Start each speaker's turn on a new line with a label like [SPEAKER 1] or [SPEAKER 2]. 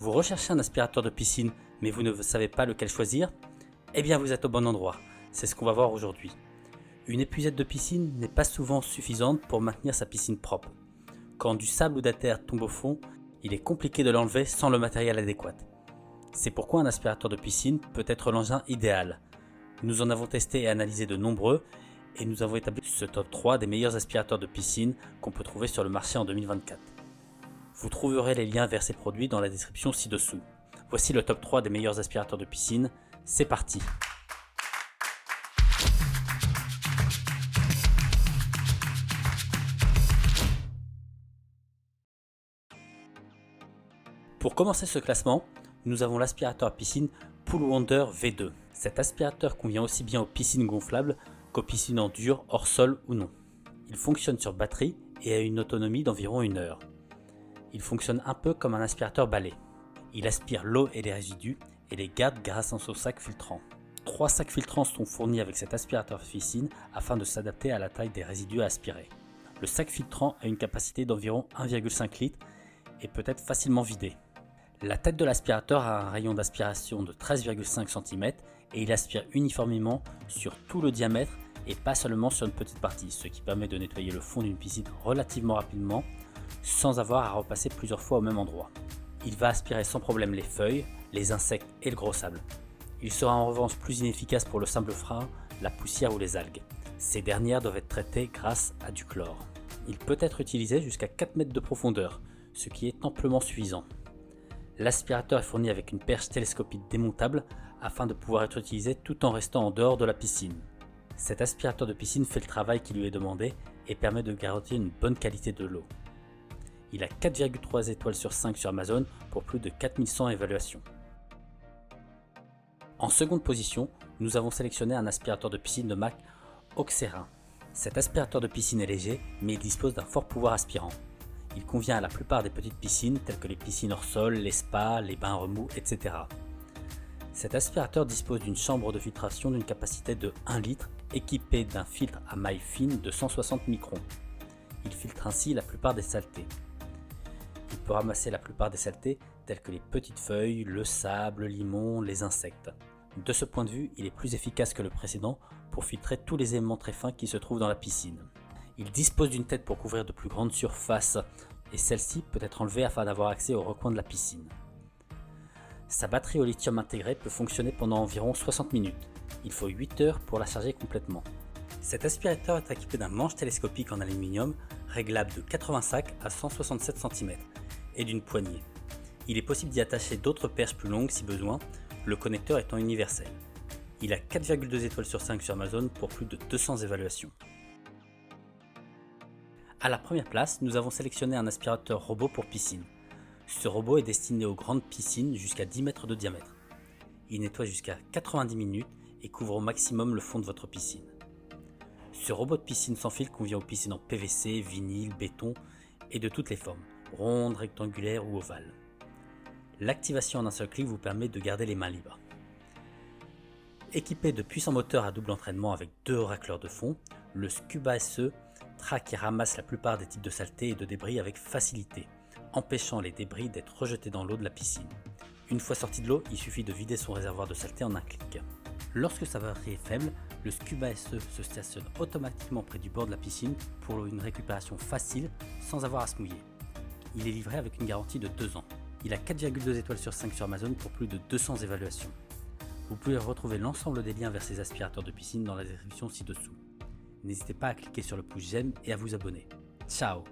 [SPEAKER 1] Vous recherchez un aspirateur de piscine, mais vous ne savez pas lequel choisir? Eh bien vous êtes au bon endroit, c'est ce qu'on va voir aujourd'hui. Une épuisette de piscine n'est pas souvent suffisante pour maintenir sa piscine propre. Quand du sable ou de la terre tombe au fond, il est compliqué de l'enlever sans le matériel adéquat. C'est pourquoi un aspirateur de piscine peut être l'engin idéal. Nous en avons testé et analysé de nombreux, et nous avons établi ce top 3 des meilleurs aspirateurs de piscine qu'on peut trouver sur le marché en 2024. Vous trouverez les liens vers ces produits dans la description ci-dessous. Voici le top 3 des meilleurs aspirateurs de piscine, c'est parti! Pour commencer ce classement, nous avons l'aspirateur à piscine Pool Wonder V2. Cet aspirateur convient aussi bien aux piscines gonflables qu'aux piscines en dur, hors sol ou non. Il fonctionne sur batterie et a une autonomie d'environ 1 heure. Il fonctionne un peu comme un aspirateur balai. Il aspire l'eau et les résidus et les garde grâce à son sac filtrant. 3 sacs filtrants sont fournis avec cet aspirateur piscine afin de s'adapter à la taille des résidus à aspirer. Le sac filtrant a une capacité d'environ 1,5 litre et peut être facilement vidé. La tête de l'aspirateur a un rayon d'aspiration de 13,5 cm et il aspire uniformément sur tout le diamètre et pas seulement sur une petite partie, ce qui permet de nettoyer le fond d'une piscine relativement rapidement sans avoir à repasser plusieurs fois au même endroit. Il va aspirer sans problème les feuilles, les insectes et le gros sable. Il sera en revanche plus inefficace pour le simple frein, la poussière ou les algues. Ces dernières doivent être traitées grâce à du chlore. Il peut être utilisé jusqu'à 4 mètres de profondeur, ce qui est amplement suffisant. L'aspirateur est fourni avec une perche télescopique démontable afin de pouvoir être utilisé tout en restant en dehors de la piscine. Cet aspirateur de piscine fait le travail qui lui est demandé et permet de garantir une bonne qualité de l'eau. Il a 4,3 étoiles sur 5 sur Amazon pour plus de 4100 évaluations. En seconde position, nous avons sélectionné un aspirateur de piscine de marque Oxerin. Cet aspirateur de piscine est léger, mais il dispose d'un fort pouvoir aspirant. Il convient à la plupart des petites piscines telles que les piscines hors sol, les spas, les bains remous, etc. Cet aspirateur dispose d'une chambre de filtration d'une capacité de 1 litre équipée d'un filtre à maille fine de 160 microns. Il filtre ainsi la plupart des saletés. Il peut ramasser la plupart des saletés telles que les petites feuilles, le sable, le limon, les insectes. De ce point de vue, il est plus efficace que le précédent pour filtrer tous les éléments très fins qui se trouvent dans la piscine. Il dispose d'une tête pour couvrir de plus grandes surfaces et celle-ci peut être enlevée afin d'avoir accès au recoin de la piscine. Sa batterie au lithium intégré peut fonctionner pendant environ 60 minutes. Il faut 8 heures pour la charger complètement. Cet aspirateur est équipé d'un manche télescopique en aluminium réglable de 85 à 167 cm et d'une poignée. Il est possible d'y attacher d'autres perches plus longues si besoin, le connecteur étant universel. Il a 4,2 étoiles sur 5 sur Amazon pour plus de 200 évaluations. À la première place, nous avons sélectionné un aspirateur robot pour piscine. Ce robot est destiné aux grandes piscines jusqu'à 10 mètres de diamètre. Il nettoie jusqu'à 90 minutes et couvre au maximum le fond de votre piscine. Ce robot de piscine sans fil convient aux piscines en PVC, vinyle, béton et de toutes les formes, rondes, rectangulaires ou ovales. L'activation en un seul clic vous permet de garder les mains libres. Équipé de puissants moteurs à double entraînement avec 2 racleurs de fond, le Scuba SE traque et ramasse la plupart des types de saletés et de débris avec facilité, empêchant les débris d'être rejetés dans l'eau de la piscine. Une fois sorti de l'eau, il suffit de vider son réservoir de saleté en un clic. Lorsque sa batterie est faible, le Scuba SE se stationne automatiquement près du bord de la piscine pour une récupération facile sans avoir à se mouiller. Il est livré avec une garantie de 2 ans. Il a 4,2 étoiles sur 5 sur Amazon pour plus de 200 évaluations. Vous pouvez retrouver l'ensemble des liens vers ces aspirateurs de piscine dans la description ci-dessous. N'hésitez pas à cliquer sur le pouce j'aime et à vous abonner. Ciao!